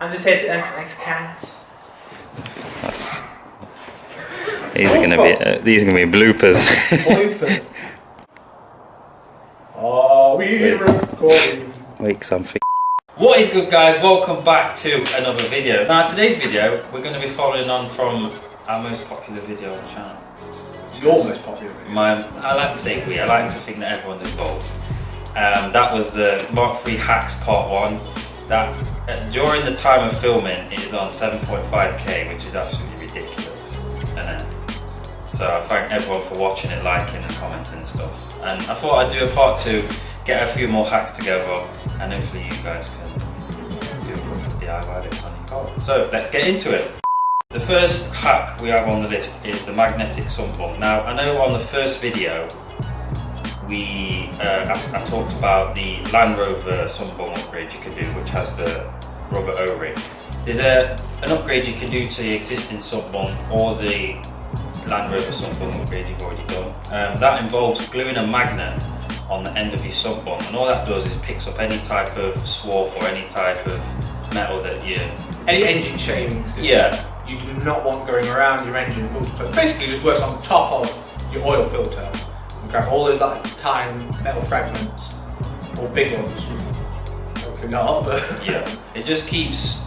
I'm just here to earn some extra cash. These are gonna be bloopers. Bloopers. Oh, we recording. Wait, cause I'm What is good, guys? Welcome back to another video. Now, today's video, we're going to be following on from our most popular video on the channel. Your most popular video? I like to say we. I like to think that everyone's involved. That was the Mark 3 hacks part 1. That during the time of filming, it is on 7.5k, which is absolutely ridiculous. So I thank everyone for watching it, liking and commenting and stuff. And I thought I'd do a part 2, get a few more hacks together, and hopefully you guys can do a couple of DIY bits on your car. So let's get into it. The first hack we have on the list is the magnetic sump bump. Now I know on the first video I talked about the Land Rover sump bump upgrade you can do, which has the rubber O-ring. There's an upgrade you can do to the existing sump bump or the Land Rover sump bump upgrade you've already done. That involves gluing a magnet on the end of your sump bump, and all that does is picks up any type of swarf or any type of metal that you... Any engine shavings that you do not want going around your engine. Basically just works on top of your oil filter and grab all those like tiny metal fragments, or big ones, hopefully not, but... Yeah, it just keeps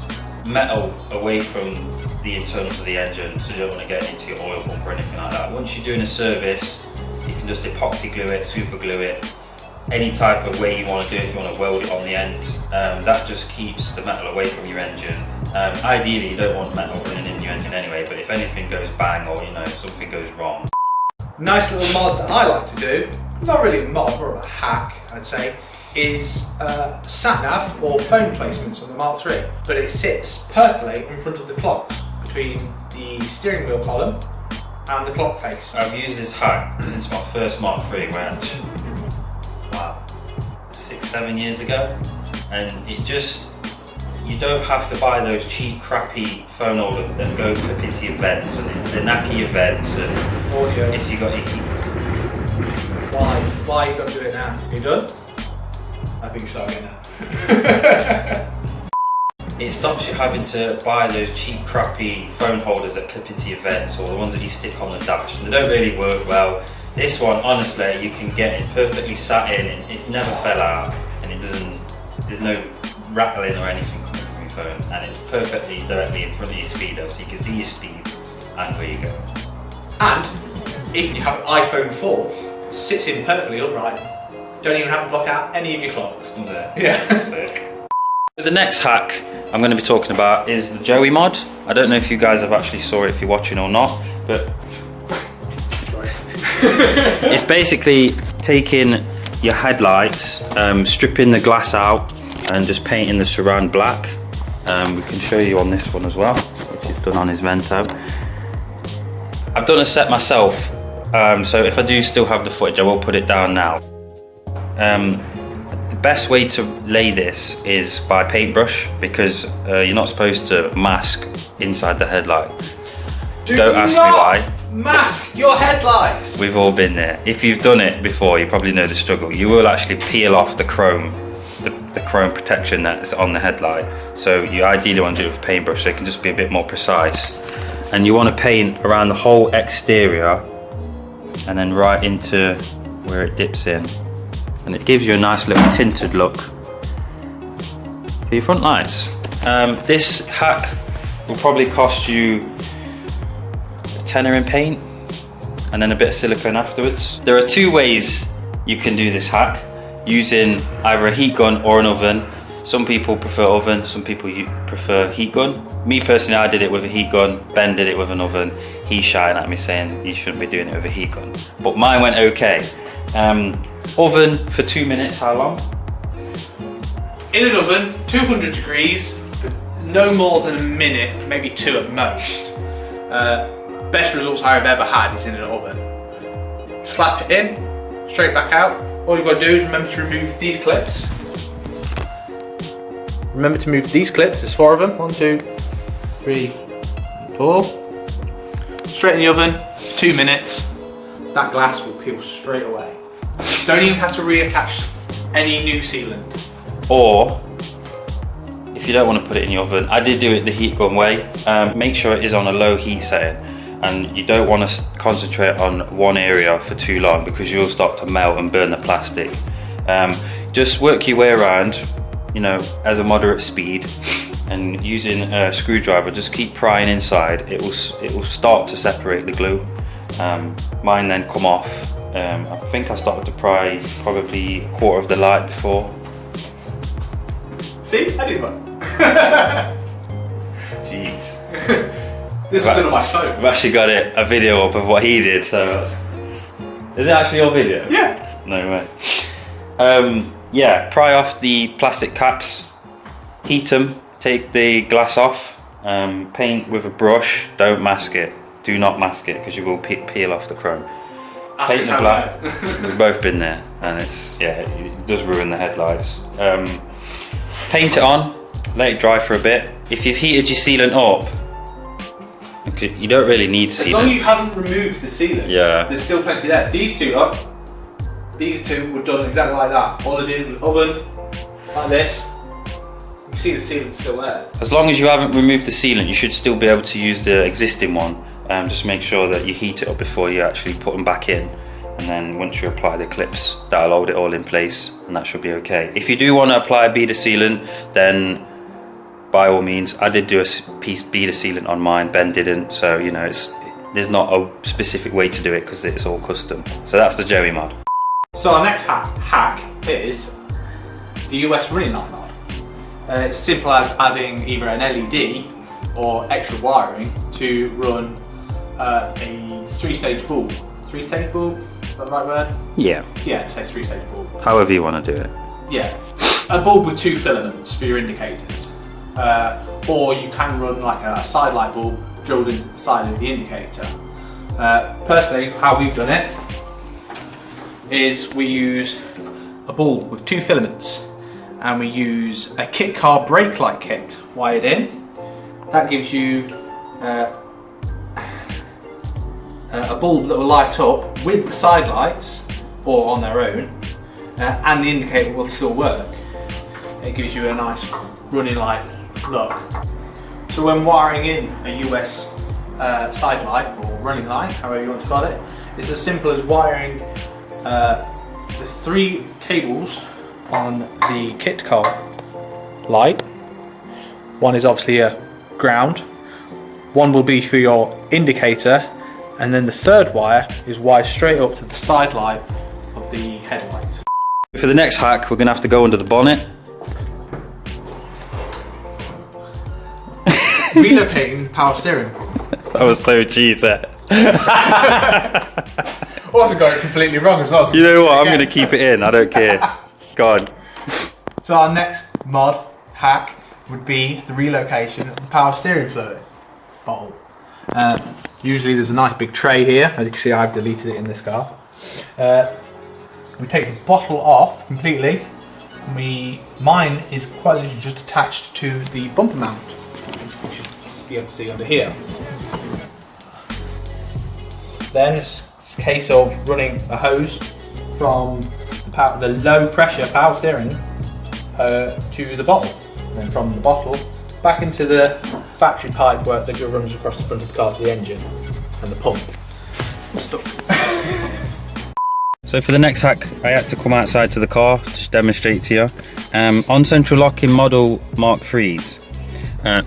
metal away from the internals of the engine, so you don't want to get into your oil pump or anything like that. Once you're doing a service, you can just epoxy glue it, super glue it, any type of way you want to do it. If you want to weld it on the end, that just keeps the metal away from your engine. Ideally you don't want metal running in your engine anyway, but if anything goes bang or if something goes wrong. Nice little mod that I like to do, not really a mod, more of a hack I'd say, is sat-nav or phone placements on the Mark 3, but it sits perfectly in front of the clocks between the steering wheel column and the clock face. I've used this hack since my first Mark 3, which, wow, 6-7 years ago, and you don't have to buy those cheap, crappy phone holders that go clip into your vents and the knacky your vents and audio. If you got icky. Why you got to do it now? You done? I think so, now. It stops you having to buy those cheap, crappy phone holders that clip into your vents or the ones that you stick on the dash. They don't really work well. This one, honestly, you can get it perfectly sat in, and it's never fell out, and there's no rattling or anything coming from your phone, and it's perfectly directly in front of your speedo, so you can see your speed and where you're going. And if you have an iPhone 4, sits in perfectly upright. Don't even have to block out any of your clocks. Is it? Yeah. Sick. The next hack I'm going to be talking about is the Joey mod. I don't know if you guys have actually saw it if you're watching or not, but it's basically taking your headlights, stripping the glass out and just painting the surround black. We can show you on this one as well, which is done on his Vento. I've done a set myself, so if I do still have the footage I will put it down now. The best way to lay this is by paintbrush, because you're not supposed to mask inside the headlight. Don't ask me why. Mask your headlights! We've all been there. If you've done it before, you probably know the struggle. You will actually peel off the chrome, the chrome protection that's on the headlight. So you ideally want to do it with paintbrush so it can just be a bit more precise. And you want to paint around the whole exterior and then right into where it dips in. And it gives you a nice little tinted look for your front lights. This hack will probably cost you a tenner in paint and then a bit of silicone afterwards. There are 2 ways you can do this hack, using either a heat gun or an oven. Some people prefer oven, some people prefer heat gun. Me personally, I did it with a heat gun. Ben did it with an oven. He's shouting at me saying you shouldn't be doing it with a heat gun, but mine went okay. Oven for 2 minutes, how long? In an oven, 200 degrees, for no more than a minute, maybe 2 at most. Best results I've ever had is in an oven. Slap it in, straight back out. All you've got to do is remember to remove these clips. Remember to move these clips, there's 4 of them. 1, 2, 3, 4. Straight in the oven, 2 minutes. That glass will peel straight away. Don't even have to reattach any new sealant. Or if if you don't want to put it in the oven, I did do it the heat gun way. Make sure it is on a low heat setting, and you don't want to concentrate on one area for too long because you'll start to melt and burn the plastic. Just work your way around, you know, as a moderate speed, and using a screwdriver, just keep prying inside. It will start to separate the glue. Mine then come off. I think I started to pry probably a quarter of the light before. See, I did one. Jeez. This was done on my phone. I've actually got a video up of what he did, so that's... Is it actually your video? Yeah. No way. Yeah, pry off the plastic caps, heat them, take the glass off, paint with a brush, don't mask it. Do not mask it because you will peel off the chrome. Paint the black. We've both been there, and it does ruin the headlights. Paint it on, let it dry for a bit. If you've heated your sealant up, you don't really need sealant. As long as you haven't removed the sealant, there's still plenty there. These two were done exactly like that. All I did was oven, like this. You can see the sealant's still there. As long as you haven't removed the sealant, you should still be able to use the existing one. Just make sure that you heat it up before you actually put them back in, and then once you apply the clips, that'll hold it all in place, and that should be okay. If you do want to apply a beader sealant, then by all means, I did do a piece beader sealant on mine, Ben didn't, so you know, there's not a specific way to do it because it's all custom. So that's the Joey mod. So our next hack is the US running light mod. It's simple as adding either an LED or extra wiring to run a three-stage bulb. Three-stage bulb? Is that the right word? Yeah. Yeah, it says three-stage bulb. However you want to do it. Yeah. A bulb with two filaments for your indicators. Or you can run like a side light bulb drilled into the side of the indicator. Personally, how we've done it is we use a bulb with two filaments, and we use a kit car brake light kit wired in. That gives you a bulb that will light up with the side lights or on their own, and the indicator will still work. It gives you a nice running light look. So when wiring in a US side light or running light, however you want to call it, it's as simple as wiring the three cables on the kit car light. One is obviously a ground, one will be for your indicator, and then the third wire is wired straight up to the side light of the headlight. For the next hack, we're going to have to go under the bonnet. Relocating the power steering. That was so cheesy. Also got it completely wrong as well. So you know what, I'm going to keep it in, I don't care. Go on. So our next mod hack would be the relocation of the power steering fluid bottle. Usually there's a nice big tray here. As you can see, I've deleted it in this car. We take the bottle off completely. Mine is quite literally just attached to the bumper mount, which you should be able to see under here. Then it's a case of running a hose from the low pressure power steering to the bottle, and then from the bottle back into the factory pipe that runs across the front of the car to the engine and the pump. I'm stuck. So for the next hack, I had to come outside to the car to demonstrate to you. On central locking model Mark 3s,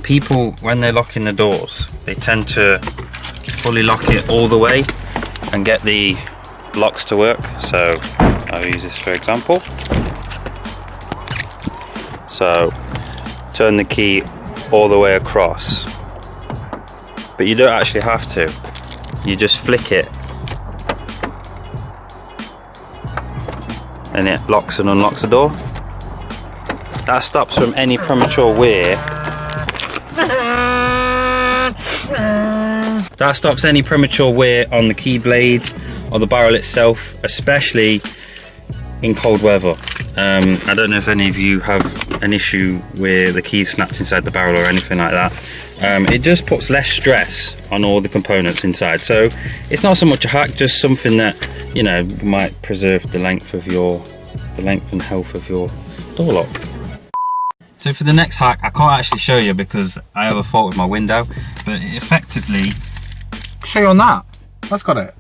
people, when they're locking the doors, they tend to fully lock it all the way and get the locks to work. So I'll use this for example. So turn the key all the way across, but you don't actually have to. You just flick it and it locks and unlocks the door. That stops from any premature wear. That stops any premature wear on the key blade or the barrel itself, especially in cold weather. I don't know if any of you have an issue where the keys snapped inside the barrel or anything like that. It just puts less stress on all the components inside. So it's not so much a hack, just something that, you know, might preserve the length and health of your door lock. So for the next hack, I can't actually show you because I have a fault with my window, but it effectively... Show you on that. That's got it.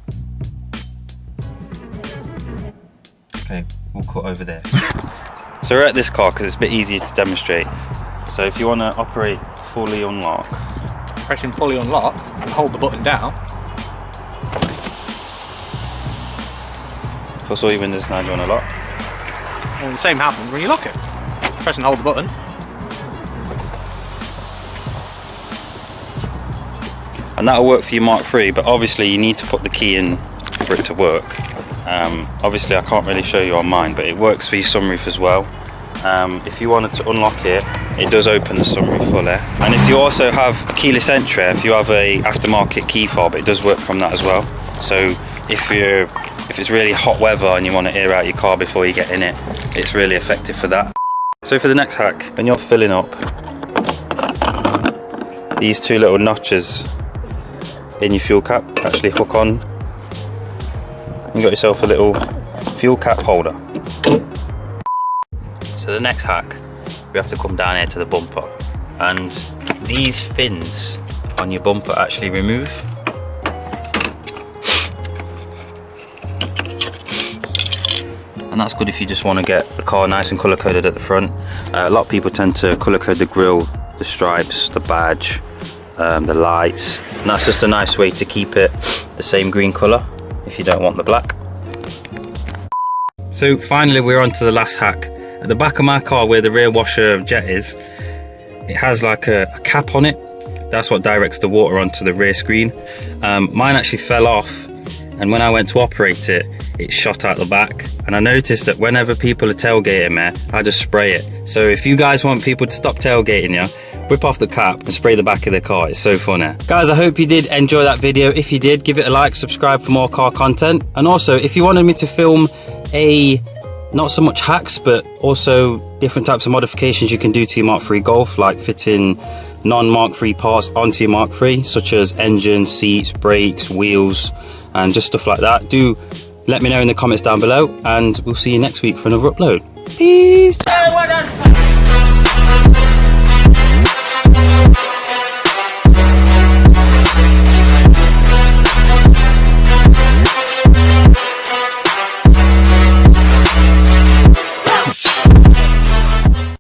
Okay, we'll cut over there. So we're at this car because it's a bit easier to demonstrate. So if you want to operate fully unlock, Pressing fully unlock and hold the button down. plus all your windows now you want to lock. And the same happens when you lock it. Press and hold the button. And that'll work for your Mark III, but obviously you need to put the key in for it to work. Obviously I can't really show you on mine, but it works for your sunroof as well. If you wanted to unlock it, it does open the sunroof fully. And if you also have a keyless entry, if you have a aftermarket key fob, it does work from that as well. So if it's really hot weather and you want to air out your car before you get in it, it's really effective for that. So for the next hack, when you're filling up, these two little notches in your fuel cap actually hook on. You got yourself a little fuel cap holder. So the next hack, we have to come down here to the bumper, and these fins on your bumper actually remove. And that's good if you just want to get the car nice and colour coded at the front. A lot of people tend to colour code the grille, the stripes, the badge, the lights, and that's just a nice way to keep it the same green colour if you don't want the black. So finally we're on to the last hack. At the back of my car where the rear washer jet is, it has like a cap on it. That's what directs the water onto the rear screen. Mine actually fell off, and when I went to operate it, it shot out the back. And I noticed that whenever people are tailgating me, I just spray it. So if you guys want people to stop tailgating you, whip off the cap and spray the back of the car. It's so funny. Guys, I hope you did enjoy that video. If you did, give it a like, subscribe for more car content. And also, if you wanted me to film not so much hacks, but also different types of modifications you can do to your Mark III Golf, like fitting non-Mark III parts onto your Mark III, such as engines, seats, brakes, wheels, and just stuff like that, do let me know in the comments down below, and we'll see you next week for another upload. Peace!